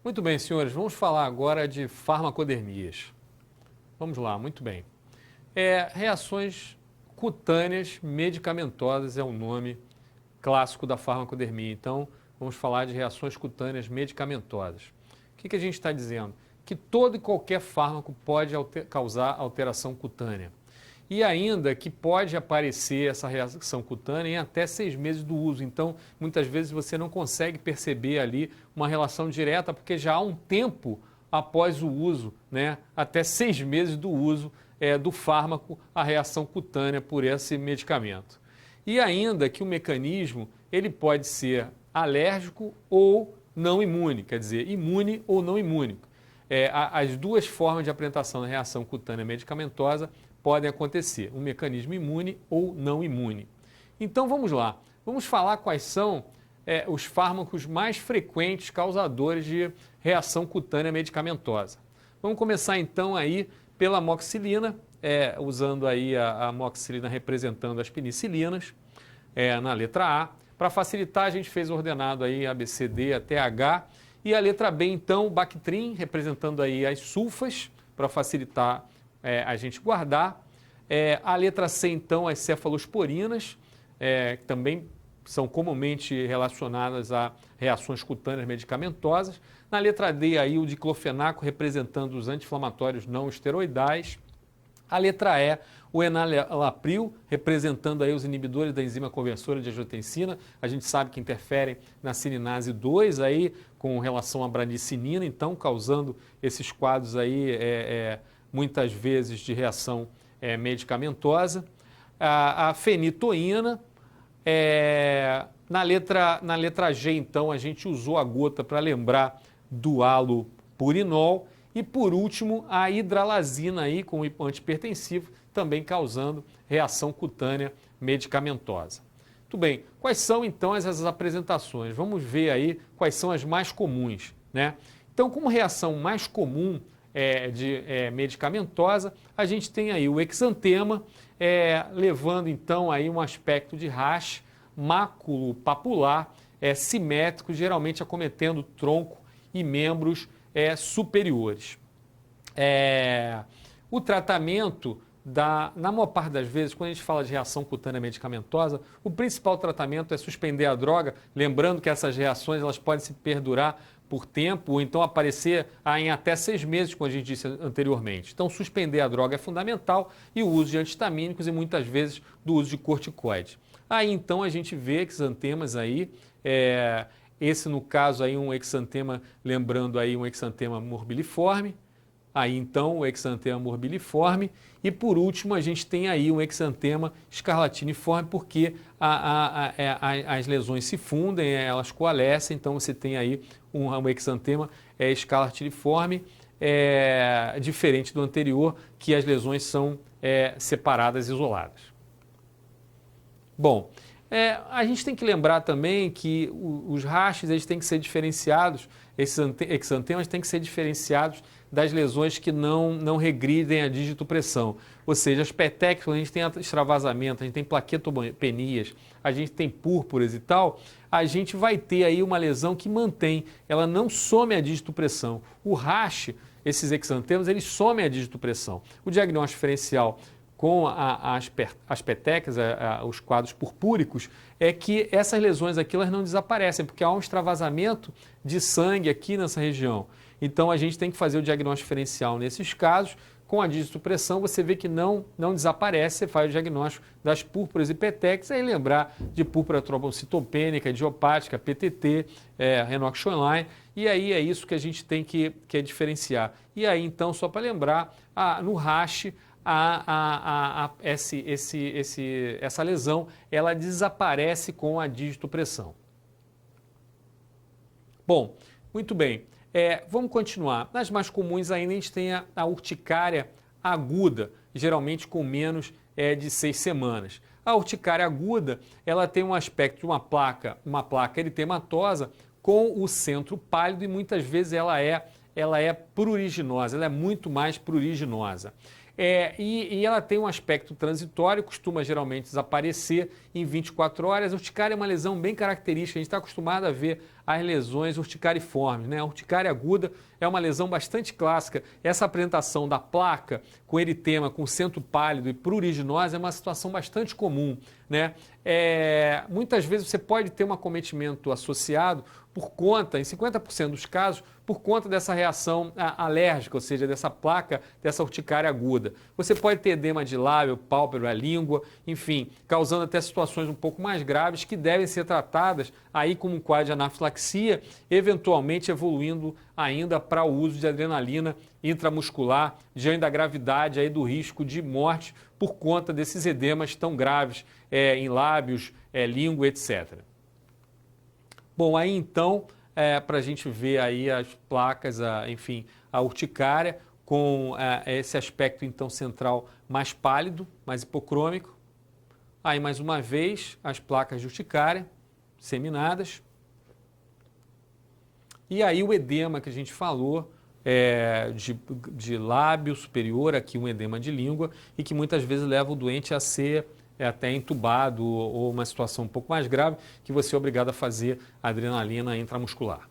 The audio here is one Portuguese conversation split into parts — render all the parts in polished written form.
Muito bem, senhores, vamos falar agora de farmacodermias. Vamos lá, muito bem. Reações cutâneas medicamentosas é o nome clássico da farmacodermia. Então, vamos falar de reações cutâneas medicamentosas. O que a gente está dizendo? Que todo e qualquer fármaco pode causar alteração cutânea. E ainda que pode aparecer essa reação cutânea em até 6 meses do uso. Então, muitas vezes você não consegue perceber ali uma relação direta, porque já há um tempo após o uso, né, até 6 meses do uso do fármaco, a reação cutânea por esse medicamento. E ainda que o mecanismo ele pode ser alérgico ou não imune, quer dizer, imune ou não imune. As duas formas de apresentação da reação cutânea medicamentosa podem acontecer, um mecanismo imune ou não imune. Então vamos lá, vamos falar quais são os fármacos mais frequentes causadores de reação cutânea medicamentosa. Vamos começar então aí pela amoxicilina, usando aí a amoxicilina representando as penicilinas, na letra A. Para facilitar, a gente fez ordenado aí A, B, C, D até H. E a letra B, então, Bactrim, representando aí as sulfas, para facilitar a gente guardar. A letra C, então, as cefalosporinas, que também são comumente relacionadas a reações cutâneas medicamentosas. Na letra D, aí, o diclofenaco, representando os anti-inflamatórios não esteroidais. A letra E, o enalapril, representando aí os inibidores da enzima conversora de angiotensina. A gente sabe que interferem na cininase 2 aí, com relação à bradicinina, então causando esses quadros aí muitas vezes de reação medicamentosa. A fenitoína. Na letra G, então, a gente usou a gota para lembrar do halopurinol. E, por último, a hidralazina aí, com o antihipertensivo, também causando reação cutânea medicamentosa. Muito bem, quais são, então, essas apresentações? Vamos ver aí quais são as mais comuns, né? Então, como reação mais comum medicamentosa, a gente tem aí o exantema, levando, então, aí um aspecto de rash, máculo papular, simétrico, geralmente acometendo tronco e membros superiores. O tratamento, na maior parte das vezes, quando a gente fala de reação cutânea medicamentosa, o principal tratamento é suspender a droga, lembrando que essas reações elas podem se perdurar por tempo ou então aparecer em até 6 meses, como a gente disse anteriormente. Então, suspender a droga é fundamental e o uso de antihistamínicos e muitas vezes do uso de corticoide. Aí, então, a gente vê exantemas aí, esse, no caso, aí um exantema, lembrando aí um exantema morbiliforme. Aí, então, o exantema morbiliforme. E, por último, a gente tem aí um exantema escarlatiniforme, porque as lesões se fundem, elas coalescem. Então, você tem aí um exantema escarlatiniforme, diferente do anterior, que as lesões são separadas, isoladas. Bom, a gente tem que lembrar também que os rachis eles têm que ser diferenciados, esses exantemas têm que ser diferenciados das lesões que não regridem a digitopressão. Ou seja, as petequias, quando a gente tem extravasamento, a gente tem plaquetopenias, a gente tem púrpuras e tal, a gente vai ter aí uma lesão que mantém, ela não some a digitopressão. O rache, esses exantemas, eles somem a digitopressão. O diagnóstico diferencial com as petequias, os quadros purpúricos, é que essas lesões aqui elas não desaparecem, porque há um extravasamento de sangue aqui nessa região. Então a gente tem que fazer o diagnóstico diferencial nesses casos. Com a digitopressão você vê que não desaparece, você faz o diagnóstico das púrpuras e petequias, aí lembrar de púrpura trombocitopênica, idiopática, PTT, Renox-Schönlein, e aí é isso que a gente tem que diferenciar. E aí então, só para lembrar, no rache, essa lesão ela desaparece com a digitopressão. Bom, muito bem. Vamos continuar. Nas mais comuns ainda a gente tem a urticária aguda, geralmente com menos de 6 semanas. A urticária aguda ela tem um aspecto de uma placa eritematosa com o centro pálido e muitas vezes ela é pruriginosa, ela é muito mais pruriginosa. E ela tem um aspecto transitório, costuma geralmente desaparecer em 24 horas. A urticária é uma lesão bem característica, a gente está acostumado a ver as lesões urticariformes, né? A urticária aguda é uma lesão bastante clássica. Essa apresentação da placa com eritema, com centro pálido e pruriginose é uma situação bastante comum, né? Muitas vezes você pode ter um acometimento associado por conta, em 50% dos casos, por conta dessa reação alérgica, ou seja, dessa placa, dessa urticária aguda. Você pode ter edema de lábio, pálpebra, língua, enfim, causando até situações um pouco mais graves que devem ser tratadas aí como um quadro de anafilaxia, eventualmente evoluindo ainda para o uso de adrenalina intramuscular, diante da gravidade aí do risco de morte por conta desses edemas tão graves em lábios, língua, etc. Bom, aí então, para a gente ver aí as placas, enfim, a urticária com esse aspecto então central mais pálido, mais hipocrômico. Aí mais uma vez as placas de urticária disseminadas. E aí o edema que a gente falou, de lábio superior, aqui um edema de língua, e que muitas vezes leva o doente a ser até entubado ou uma situação um pouco mais grave, que você é obrigado a fazer adrenalina intramuscular.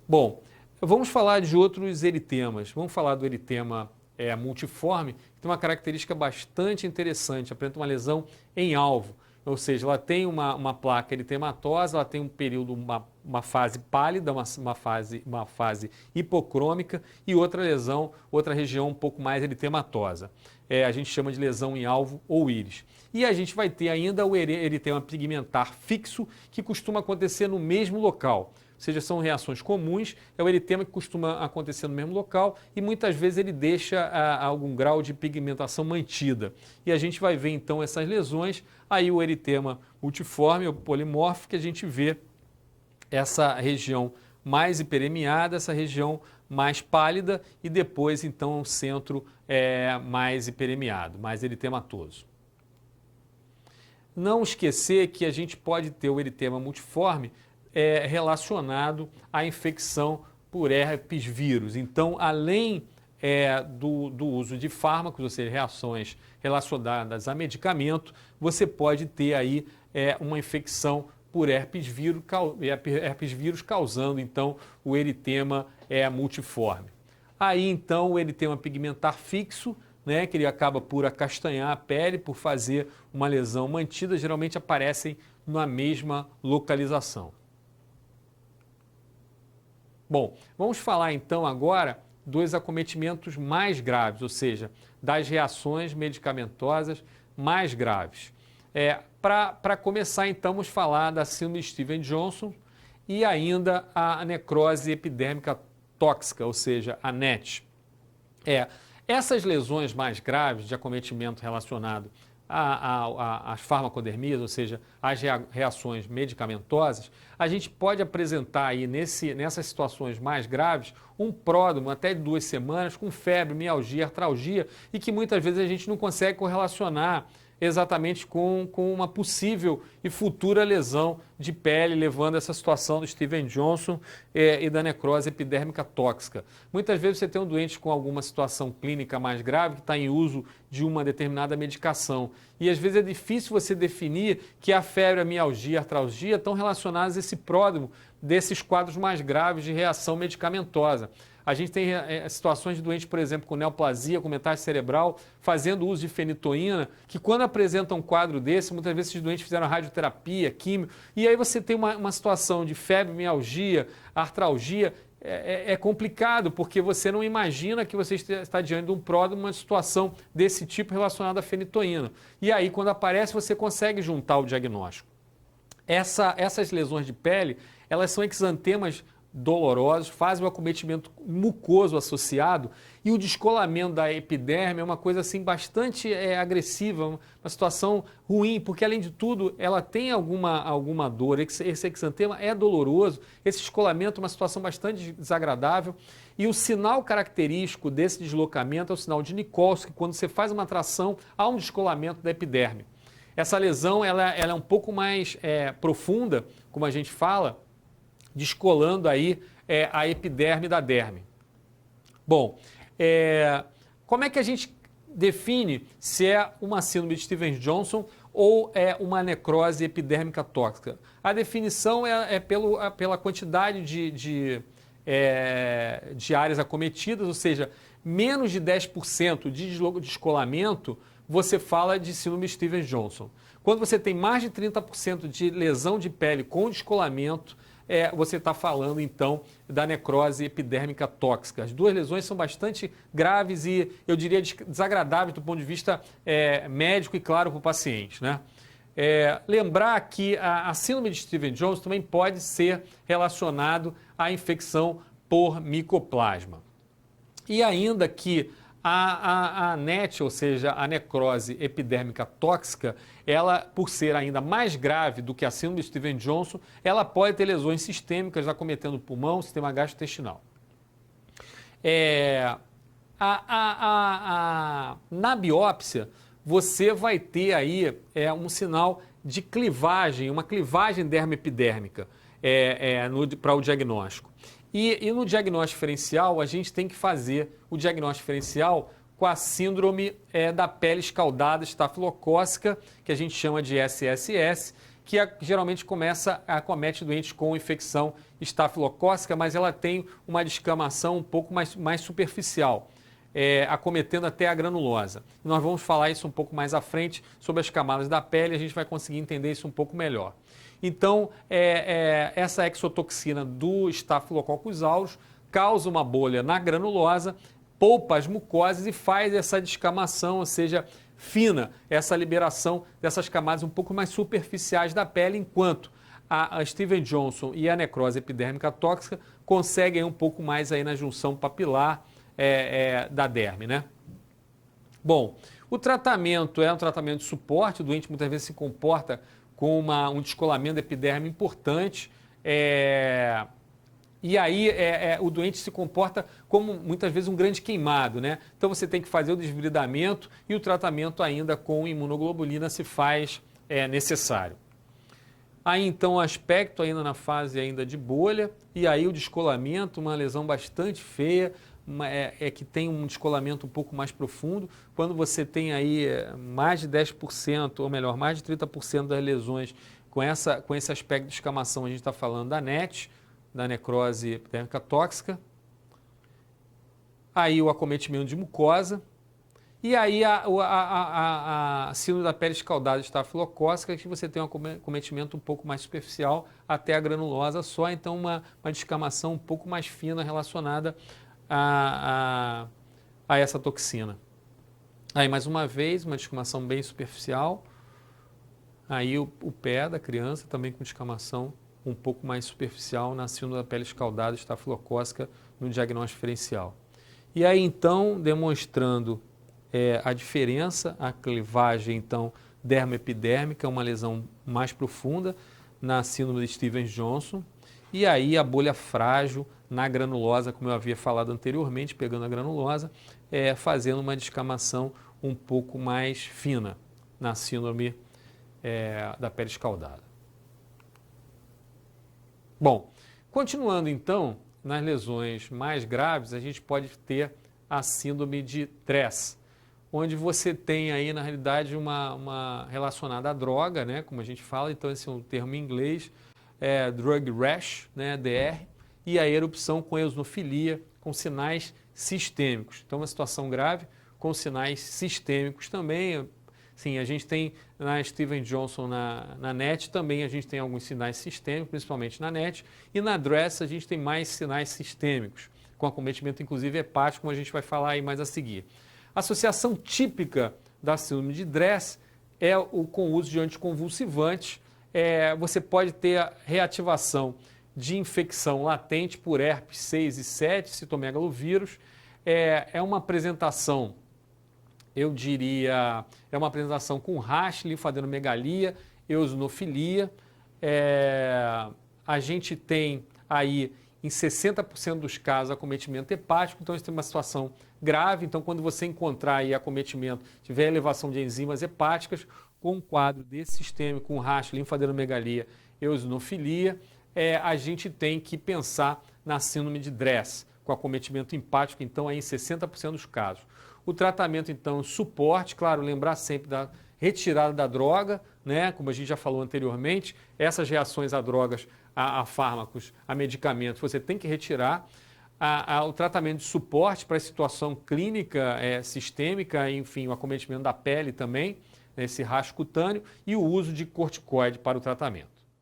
Bom, vamos falar de outros eritemas. Vamos falar do eritema multiforme, que tem uma característica bastante interessante, apresenta uma lesão em alvo. Ou seja, ela tem uma placa eritematosa, ela tem um período, uma fase pálida, uma fase hipocrômica e outra lesão, outra região um pouco mais eritematosa. A gente chama de lesão em alvo ou íris. E a gente vai ter ainda o eritema pigmentar fixo, que costuma acontecer no mesmo local. Ou seja, são reações comuns, é o eritema que costuma acontecer no mesmo local e muitas vezes ele deixa algum grau de pigmentação mantida. E a gente vai ver então essas lesões, aí o eritema multiforme ou polimórfico, que a gente vê essa região mais hiperemiada, essa região mais pálida e depois então o centro mais hiperemiado, mais eritematoso. Não esquecer que a gente pode ter o eritema multiforme relacionado à infecção por herpes vírus. Então, além do uso de fármacos, ou seja, reações relacionadas a medicamento, você pode ter aí uma infecção por herpes vírus causando então o eritema multiforme. Aí então o eritema pigmentar fixo, né, que ele acaba por acastanhar a pele, por fazer uma lesão mantida, geralmente aparecem na mesma localização. Bom, vamos falar então agora dos acometimentos mais graves, ou seja, das reações medicamentosas mais graves. Para começar então, vamos falar da síndrome de Stevens-Johnson e ainda a necrose epidérmica tóxica, ou seja, a NET. Essas lesões mais graves de acometimento relacionado às farmacodermias, ou seja, às reações medicamentosas, a gente pode apresentar aí nessas situações mais graves um pródromo até de 2 semanas com febre, mialgia, artralgia e que muitas vezes a gente não consegue correlacionar exatamente com uma possível e futura lesão de pele, levando a essa situação do Stevens-Johnson e da necrose epidérmica tóxica. Muitas vezes você tem um doente com alguma situação clínica mais grave que está em uso de uma determinada medicação. E às vezes é difícil você definir que a febre, a mialgia, a artralgia estão relacionadas a esse pródromo desses quadros mais graves de reação medicamentosa. A gente tem situações de doentes, por exemplo, com neoplasia, com metástase cerebral, fazendo uso de fenitoína, que quando apresentam um quadro desse, muitas vezes esses doentes fizeram radioterapia, químio, e aí você tem uma situação de febre, mialgia, artralgia, é complicado, porque você não imagina que você está diante de um pródromo, uma situação desse tipo relacionada à fenitoína. E aí, quando aparece, você consegue juntar o diagnóstico. Essas lesões de pele, elas são exantemas dolorosos, fazem o acometimento mucoso associado e o descolamento da epiderme é uma coisa assim bastante agressiva, uma situação ruim, porque além de tudo ela tem alguma dor, esse exantema é doloroso, esse descolamento é uma situação bastante desagradável e o sinal característico desse deslocamento é o sinal de Nikolsky, quando você faz uma tração há um descolamento da epiderme. Essa lesão ela é um pouco mais profunda, como a gente fala, descolando aí a epiderme da derme. Bom, Como é que a gente define se é uma síndrome de Stevens-Johnson ou é uma necrose epidérmica tóxica? A definição é pela quantidade de áreas acometidas, ou seja, menos de 10% de descolamento, você fala de síndrome de Stevens-Johnson. Quando você tem mais de 30% de lesão de pele com descolamento, você está falando, então, da necrose epidérmica tóxica. As duas lesões são bastante graves e, eu diria, desagradáveis do ponto de vista médico e, claro, para o paciente, né? Lembrar que a síndrome de Stevens-Johnson também pode ser relacionado à infecção por micoplasma. E ainda que a NET, ou seja, a necrose epidérmica tóxica, ela, por ser ainda mais grave do que a síndrome de Stevens-Johnson, ela pode ter lesões sistêmicas acometendo o pulmão, o sistema gastrointestinal. Na biópsia, você vai ter aí um sinal de clivagem, uma clivagem dermoepidérmica para o diagnóstico. E no diagnóstico diferencial, a gente tem que fazer o diagnóstico diferencial com a síndrome da pele escaldada estafilocócica, que a gente chama de SSS, que geralmente acomete doentes com infecção estafilocócica, mas ela tem uma descamação um pouco mais superficial, acometendo até a granulosa. E nós vamos falar isso um pouco mais à frente sobre as camadas da pele, a gente vai conseguir entender isso um pouco melhor. Então, essa exotoxina do Staphylococcus aureus causa uma bolha na granulosa, poupa as mucosas e faz essa descamação, ou seja, fina, essa liberação dessas camadas um pouco mais superficiais da pele, enquanto a Stevens-Johnson e a necrose epidérmica tóxica conseguem um pouco mais aí na junção papilar da derme, né? Bom, o tratamento é um tratamento de suporte, o doente muitas vezes se comporta com um descolamento epiderme importante, e aí o doente se comporta como muitas vezes um grande queimado, né? Então você tem que fazer o desbridamento e o tratamento ainda com imunoglobulina se faz necessário. Aí então o aspecto ainda na fase ainda de bolha, e aí o descolamento, uma lesão bastante feia, que tem um descolamento um pouco mais profundo. Quando você tem aí mais de 10%, ou melhor, mais de 30% das lesões com esse aspecto de descamação, a gente está falando da NET, da necrose epidérmica tóxica. Aí o acometimento de mucosa. E aí a síndrome da pele escaldada estafilocócica, que você tem um acometimento um pouco mais superficial até a granulosa só, então uma descamação um pouco mais fina relacionada a essa toxina. Aí mais uma vez, uma descamação bem superficial. Aí o pé da criança também com descamação um pouco mais superficial na síndrome da pele escaldada estafilocócica no diagnóstico diferencial. E aí então, demonstrando a diferença, a clivagem então dermoepidérmica, uma lesão mais profunda na síndrome de Stevens-Johnson, e aí a bolha frágil na granulosa, como eu havia falado anteriormente, pegando a granulosa, fazendo uma descamação um pouco mais fina na síndrome da pele escaldada. Bom, continuando então, nas lesões mais graves, a gente pode ter a síndrome de Tress, onde você tem aí, na realidade, uma relacionada à droga, né, como a gente fala, então esse é um termo em inglês, drug rash, né, DR, e a erupção com eosinofilia, com sinais sistêmicos. Então, uma situação grave com sinais sistêmicos também. Sim, a gente tem na Stevens-Johnson, na NET, também a gente tem alguns sinais sistêmicos, principalmente na NET, e na DRESS a gente tem mais sinais sistêmicos, com acometimento inclusive hepático, como a gente vai falar aí mais a seguir. A associação típica da síndrome de DRESS é com o uso de anticonvulsivantes. Você pode ter a reativação de infecção latente por herpes 6 e 7, citomegalovírus. É uma apresentação, eu diria, é uma apresentação com rash, linfadenomegalia, eosinofilia. A gente tem aí, em 60% dos casos, acometimento hepático, então isso tem uma situação grave. Então, quando você encontrar aí acometimento, tiver elevação de enzimas hepáticas, com um quadro desse sistêmico, com rash, linfadenomegalia, eosinofilia, a gente tem que pensar na síndrome de DRESS, com acometimento hepático, então, aí em 60% dos casos. O tratamento, então, suporte, claro, lembrar sempre da retirada da droga, né? Como a gente já falou anteriormente, essas reações a drogas, a fármacos, a medicamentos, você tem que retirar. O tratamento de suporte para a situação clínica sistêmica, enfim, o acometimento da pele também, esse rastro cutâneo, e o uso de corticoide para o tratamento.